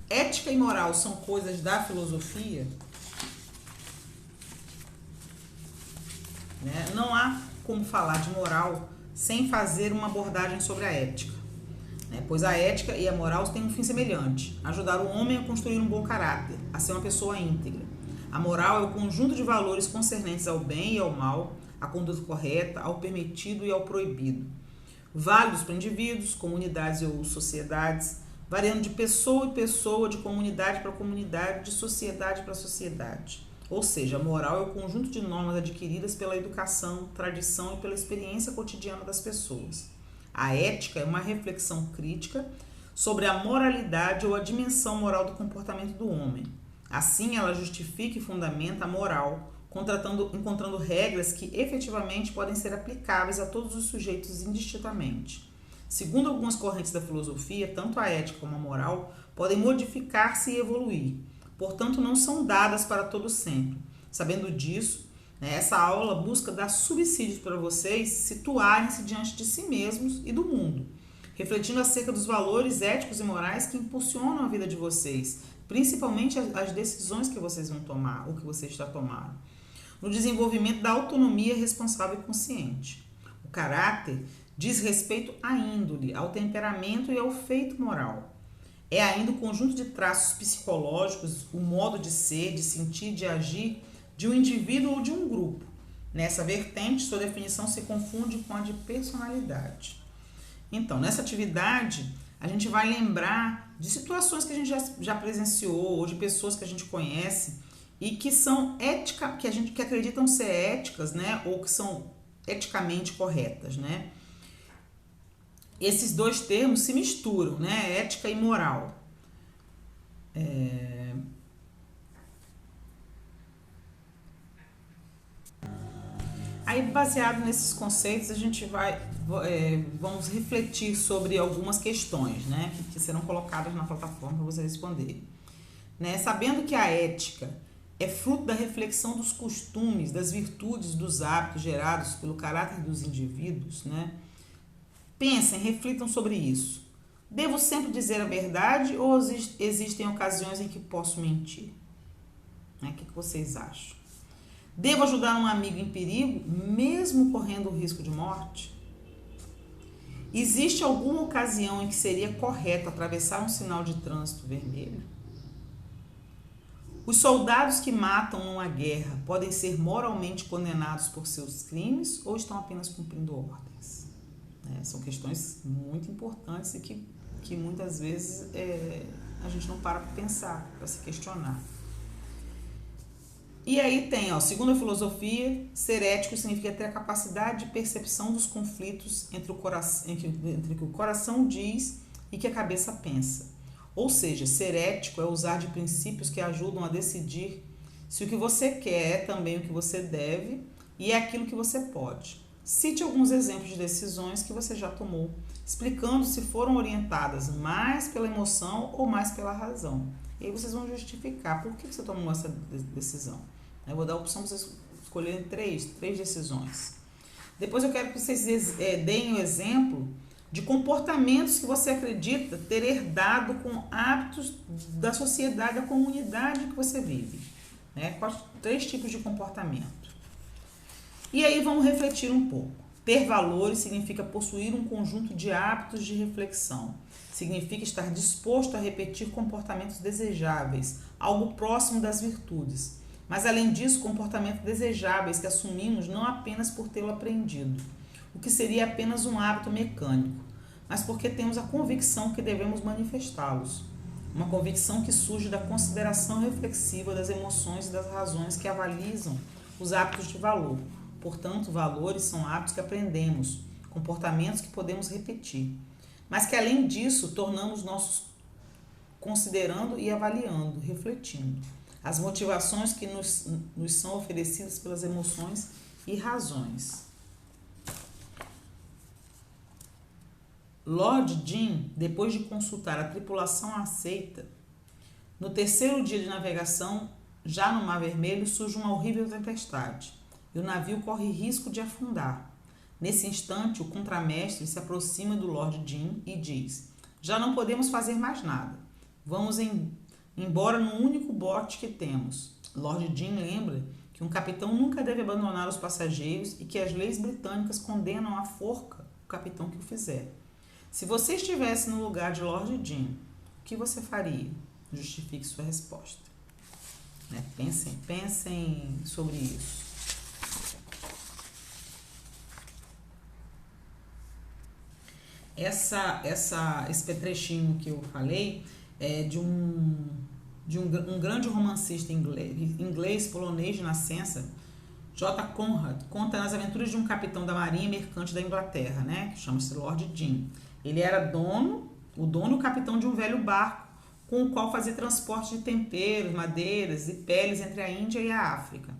Ética e moral são coisas da filosofia, né? Não há como falar de moral sem fazer uma abordagem sobre a ética, né? Pois a ética e a moral têm um fim semelhante: ajudar o homem a construir um bom caráter, a ser uma pessoa íntegra. A moral é o conjunto de valores concernentes ao bem e ao mal, à conduta correta, ao permitido e ao proibido, válidos para indivíduos, comunidades ou sociedades, variando de pessoa em pessoa, de comunidade para comunidade, de sociedade para sociedade. Ou seja, a moral é o conjunto de normas adquiridas pela educação, tradição e pela experiência cotidiana das pessoas. A ética é uma reflexão crítica sobre a moralidade ou a dimensão moral do comportamento do homem. Assim, ela justifica e fundamenta a moral, encontrando regras que efetivamente podem ser aplicáveis a todos os sujeitos indistintamente. Segundo algumas correntes da filosofia, tanto a ética como a moral podem modificar-se e evoluir, portanto não são dadas para todo sempre. Sabendo disso, essa aula busca dar subsídios para vocês situarem-se diante de si mesmos e do mundo, refletindo acerca dos valores éticos e morais que impulsionam a vida de vocês, principalmente as decisões que vocês vão tomar ou que vocês já tomaram, no desenvolvimento da autonomia responsável e consciente. O caráter diz respeito à índole, ao temperamento e ao feito moral. É ainda o conjunto de traços psicológicos, o modo de ser, de sentir, de agir de um indivíduo ou de um grupo. Nessa vertente, sua definição se confunde com a de personalidade. Então, nessa atividade, a gente vai lembrar de situações que a gente já presenciou ou de pessoas que a gente conhece e que são éticas, que acreditam ser éticas, né, ou que são eticamente corretas, né? Esses dois termos se misturam, né? Ética e moral. Aí, baseado nesses conceitos, a gente vamos refletir sobre algumas questões, né? Que serão colocadas na plataforma para você responder. Né? Sabendo que a ética é fruto da reflexão dos costumes, das virtudes, dos hábitos gerados pelo caráter dos indivíduos, né? Pensem, reflitam sobre isso. Devo sempre dizer a verdade ou existem ocasiões em que posso mentir? O que vocês acham? Devo ajudar um amigo em perigo, mesmo correndo o risco de morte? Existe alguma ocasião em que seria correto atravessar um sinal de trânsito vermelho? Os soldados que matam numa guerra podem ser moralmente condenados por seus crimes ou estão apenas cumprindo ordens? São questões muito importantes e que muitas vezes a gente não para pensar, para se questionar. E aí tem, segundo a filosofia, ser ético significa ter a capacidade de percepção dos conflitos entre o que o coração diz e que a cabeça pensa. Ou seja, ser ético é usar de princípios que ajudam a decidir se o que você quer é também o que você deve e é aquilo que você pode. Cite alguns exemplos de decisões que você já tomou, explicando se foram orientadas mais pela emoção ou mais pela razão. E aí vocês vão justificar por que você tomou essa decisão. Eu vou dar a opção para vocês escolherem três decisões. Depois eu quero que vocês deem um exemplo de comportamentos que você acredita ter herdado com hábitos da sociedade, da comunidade que você vive. Quais 3 tipos de comportamento? E aí vamos refletir um pouco. Ter valores significa possuir um conjunto de hábitos de reflexão. Significa estar disposto a repetir comportamentos desejáveis, algo próximo das virtudes. Mas, além disso, comportamentos desejáveis que assumimos não apenas por tê-lo aprendido, o que seria apenas um hábito mecânico, mas porque temos a convicção que devemos manifestá-los. Uma convicção que surge da consideração reflexiva das emoções e das razões que avalizam os hábitos de valor. Portanto, valores são hábitos que aprendemos, comportamentos que podemos repetir, mas que, além disso, tornamos nossos considerando e avaliando, refletindo as motivações que nos são oferecidas pelas emoções e razões. Lord Jim, depois de consultar a tripulação aceita, no 3º dia de navegação, já no Mar Vermelho, surge uma horrível tempestade e o navio corre risco de afundar. Nesse instante, o contramestre se aproxima do Lord Jim e diz: já não podemos fazer mais nada. embora no único bote que temos. Lord Jim lembra que um capitão nunca deve abandonar os passageiros e que as leis britânicas condenam à forca o capitão que o fizer. Se você estivesse no lugar de Lord Jim, o que você faria? Justifique sua resposta. Né? Pensem sobre isso. Esse trechinho que eu falei é de um grande romancista inglês polonês de nascença, J. Conrad, conta as aventuras de um capitão da marinha mercante da Inglaterra, né, que chama-se Lord Jim. Ele era o dono e o capitão de um velho barco com o qual fazia transporte de temperos, madeiras e peles entre a Índia e a África.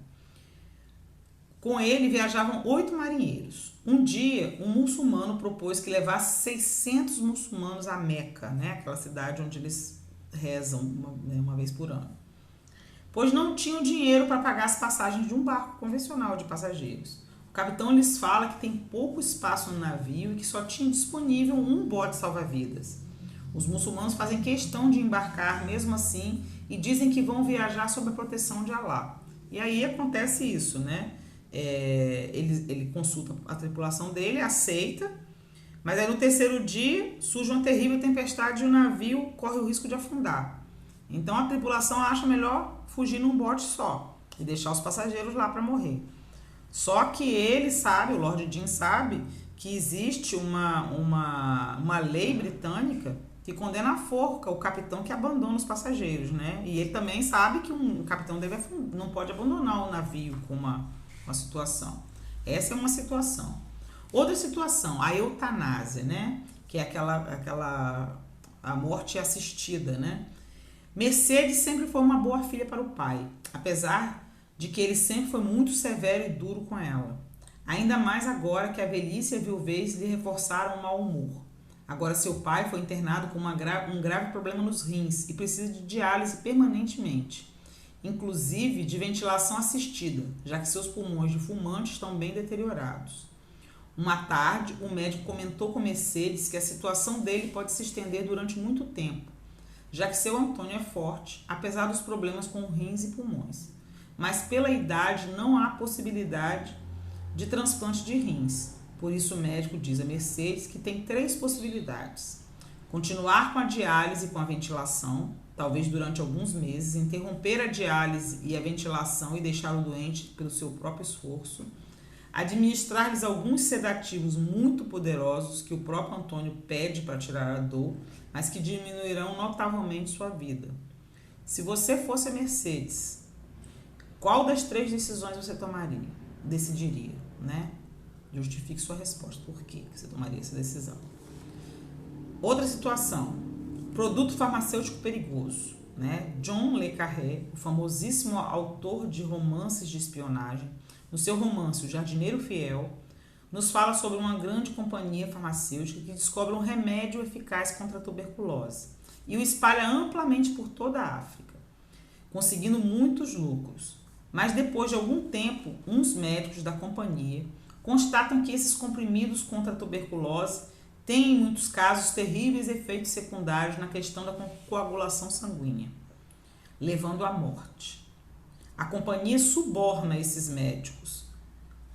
Com ele viajavam 8 marinheiros. Um dia, um muçulmano propôs que levasse 600 muçulmanos a Meca, né, aquela cidade onde eles rezam uma vez por ano, pois não tinham dinheiro para pagar as passagens de um barco convencional de passageiros. O capitão lhes fala que tem pouco espaço no navio e que só tinha disponível um bote salva-vidas. Os muçulmanos fazem questão de embarcar mesmo assim e dizem que vão viajar sob a proteção de Alá. E aí acontece isso, né? Ele consulta a tripulação dele, aceita, mas aí no terceiro dia surge uma terrível tempestade e o navio corre o risco de afundar. Então a tripulação acha melhor fugir num bote só e deixar os passageiros lá para morrer. Só que ele sabe, o Lord Jim sabe, que existe uma lei britânica que condena à forca o capitão que abandona os passageiros, né? E ele também sabe que um capitão não pode abandonar o navio com uma situação. Essa é uma situação. Outra situação, a eutanásia, né? Que é a morte assistida, né? Mercedes sempre foi uma boa filha para o pai, apesar de que ele sempre foi muito severo e duro com ela. Ainda mais agora que a velhice e a viuvez lhe reforçaram o mau humor. Agora seu pai foi internado com um grave problema nos rins e precisa de diálise permanentemente, inclusive de ventilação assistida, já que seus pulmões de fumante estão bem deteriorados. Uma tarde, o médico comentou com Mercedes que a situação dele pode se estender durante muito tempo, já que seu Antônio é forte, apesar dos problemas com rins e pulmões. Mas pela idade não há possibilidade de transplante de rins. Por isso o médico diz a Mercedes que tem 3 possibilidades: continuar com a diálise e com a ventilação, talvez durante alguns meses, interromper a diálise e a ventilação e deixar o doente pelo seu próprio esforço, administrar-lhes alguns sedativos muito poderosos que o próprio Antônio pede para tirar a dor, mas que diminuirão notavelmente sua vida. Se você fosse a Mercedes, qual das 3 decisões você decidiria, né? Justifique sua resposta. Por que você tomaria essa decisão? Outra situação. Produto farmacêutico perigoso, né? John le Carré, o famosíssimo autor de romances de espionagem, no seu romance O Jardineiro Fiel, nos fala sobre uma grande companhia farmacêutica que descobre um remédio eficaz contra a tuberculose e o espalha amplamente por toda a África, conseguindo muitos lucros. Mas depois de algum tempo, uns médicos da companhia constatam que esses comprimidos contra a tuberculose têm, em muitos casos, terríveis efeitos secundários na questão da coagulação sanguínea, levando à morte. A companhia suborna esses médicos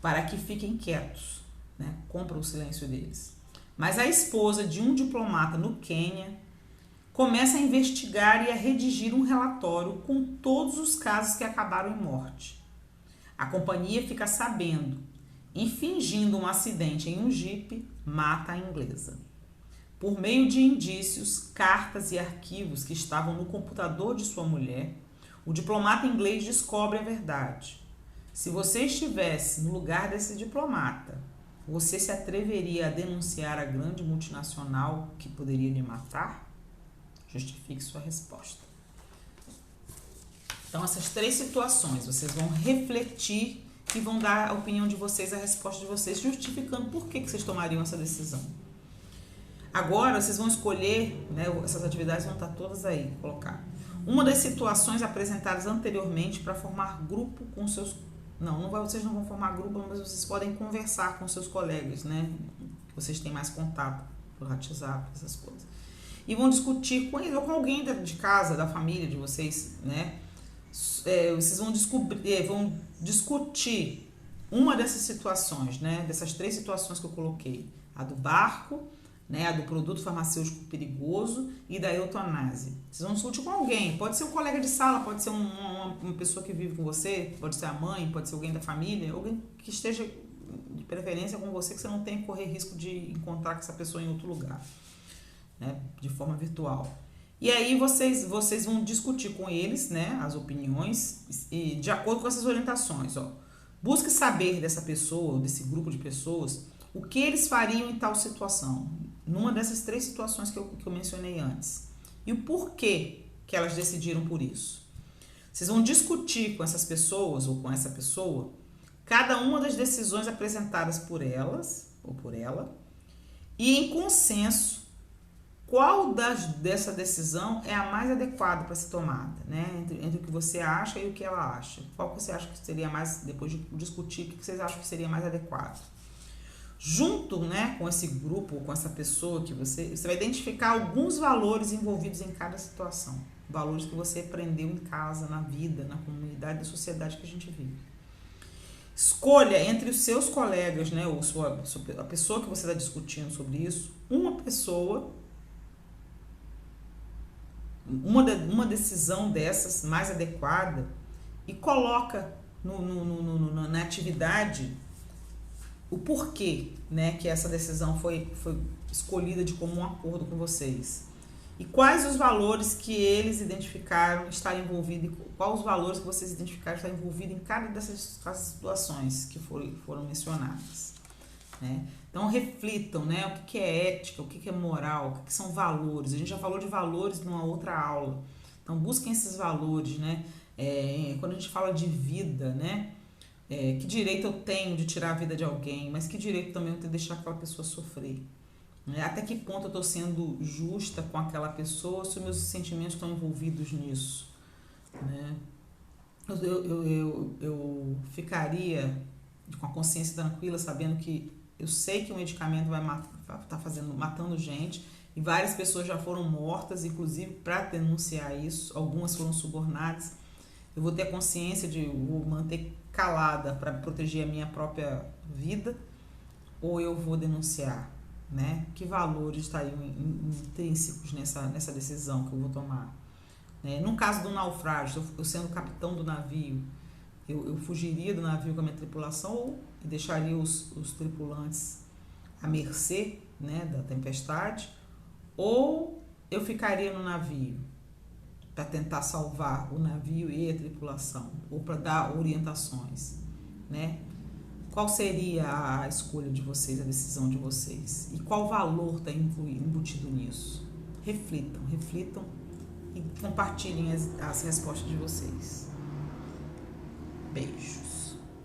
para que fiquem quietos, né? Compra o silêncio deles. Mas a esposa de um diplomata no Quênia começa a investigar e a redigir um relatório com todos os casos que acabaram em morte. A companhia fica sabendo e, fingindo um acidente em um jipe, mata a inglesa. Por meio de indícios, cartas e arquivos que estavam no computador de sua mulher, o diplomata inglês descobre a verdade. Se você estivesse no lugar desse diplomata, você se atreveria a denunciar a grande multinacional que poderia lhe matar? Justifique sua resposta. Então, essas 3 situações, vocês vão refletir e vão dar a opinião de vocês, a resposta de vocês, justificando por que vocês tomariam essa decisão. Agora, vocês vão escolher, né, essas atividades vão estar todas aí, vou colocar. Uma das situações apresentadas anteriormente para formar grupo com seus... vocês não vão formar grupo, mas vocês podem conversar com seus colegas, né? Vocês têm mais contato por WhatsApp, essas coisas. e vão discutir com ele ou com alguém de casa, da família de vocês, né? Vocês vão vão discutir uma dessas situações, né? Dessas 3 situações que eu coloquei: a do barco, né? A do produto farmacêutico perigoso e da eutanásia. Vocês vão discutir com alguém, pode ser um colega de sala, pode ser uma pessoa que vive com você, pode ser a mãe, pode ser alguém da família, alguém que esteja de preferência com você, que você não tem que correr risco de encontrar com essa pessoa em outro lugar, né? De forma virtual. E aí vocês vão discutir com eles, né, as opiniões, e de acordo com essas orientações, ó. Busque saber dessa pessoa, desse grupo de pessoas, o que eles fariam em tal situação, numa dessas 3 situações que eu mencionei antes. E o porquê que elas decidiram por isso. Vocês vão discutir com essas pessoas, ou com essa pessoa, cada uma das decisões apresentadas por elas, ou por ela, e em consenso, qual dessa decisão é a mais adequada para ser tomada, né? Entre o que você acha e o que ela acha. Qual que você acha que seria mais, depois de discutir, o que vocês acham que seria mais adequado? Junto, né, com esse grupo, com essa pessoa que você vai identificar alguns valores envolvidos em cada situação. Valores que você aprendeu em casa, na vida, na comunidade, na sociedade que a gente vive. Escolha entre os seus colegas, né, ou a pessoa que você está discutindo sobre isso, uma pessoa, uma decisão dessas mais adequada, e coloca na atividade o porquê, né, que essa decisão foi escolhida de comum acordo com vocês. E quais os valores que eles identificaram estar envolvidos, e quais os valores que vocês identificaram estar envolvidos em cada dessas situações que foram mencionadas, né? Então reflitam, né, o que é ética, o que é moral, o que são valores. A gente já falou de valores numa outra aula. Então busquem esses valores, né? Quando a gente fala de vida, né? Que direito eu tenho de tirar a vida de alguém, mas que direito também eu tenho de deixar aquela pessoa sofrer? Até que ponto eu estou sendo justa com aquela pessoa, se os meus sentimentos estão envolvidos nisso, né? Eu ficaria com a consciência tranquila, sabendo que eu sei que o medicamento vai matando gente, e várias pessoas já foram mortas, inclusive para denunciar isso, algumas foram subornadas. Eu vou ter a consciência de vou manter calada para proteger a minha própria vida, ou eu vou denunciar, né? Que valores estariam intrínsecos nessa decisão que eu vou tomar, né? No caso do naufrágio, eu sendo capitão do navio, eu fugiria do navio com a minha tripulação, ou deixaria os tripulantes à mercê, né, da tempestade, ou eu ficaria no navio para tentar salvar o navio e a tripulação, ou para dar orientações, né? Qual seria a escolha de vocês, a decisão de vocês? E qual valor está embutido nisso? Reflitam e compartilhem as respostas de vocês. Beijos.